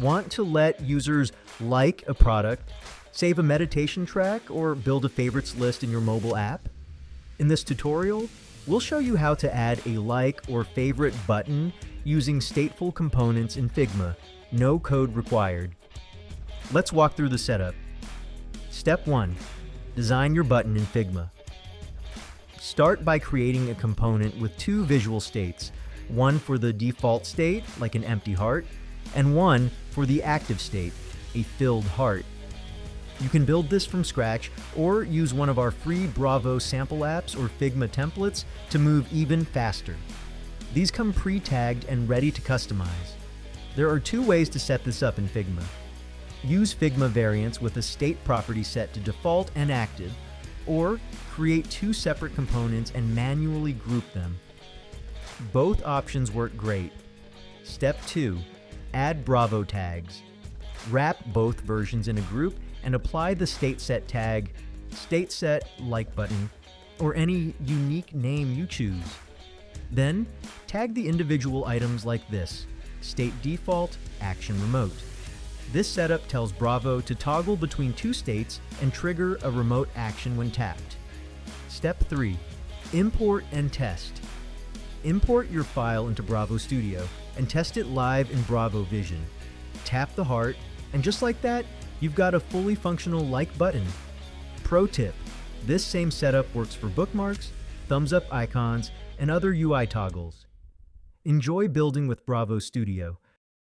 Want to let users like a product, save a meditation track, or build a favorites list in your mobile app? In this tutorial, we'll show you how to add a like or favorite button using stateful components in Figma. No code required. Let's walk through the setup. Step 1. Design your button in Figma. Start by creating a component with two visual states, one for the default state, like an empty heart, and one for the active state, a filled heart. You can build this from scratch or use one of our free Bravo sample apps or Figma templates to move even faster. These come pre-tagged and ready to customize. There are two ways to set this up in Figma. Use Figma variants with a state property set to default and active, or create two separate components and manually group them. Both options work great. Step 2. Add Bravo tags. Wrap both versions in a group and apply the stateset tag, stateset like button, or any unique name you choose. Then, tag the individual items like this: state default, action remote. This setup tells Bravo to toggle between two states and trigger a remote action when tapped. Step 3. Import and test. Import your file into Bravo Studio and test it live in Bravo Vision. Tap the heart, and just like that, you've got a fully functional like button. Pro tip: this same setup works for bookmarks, thumbs up icons, and other UI toggles. Enjoy building with Bravo Studio.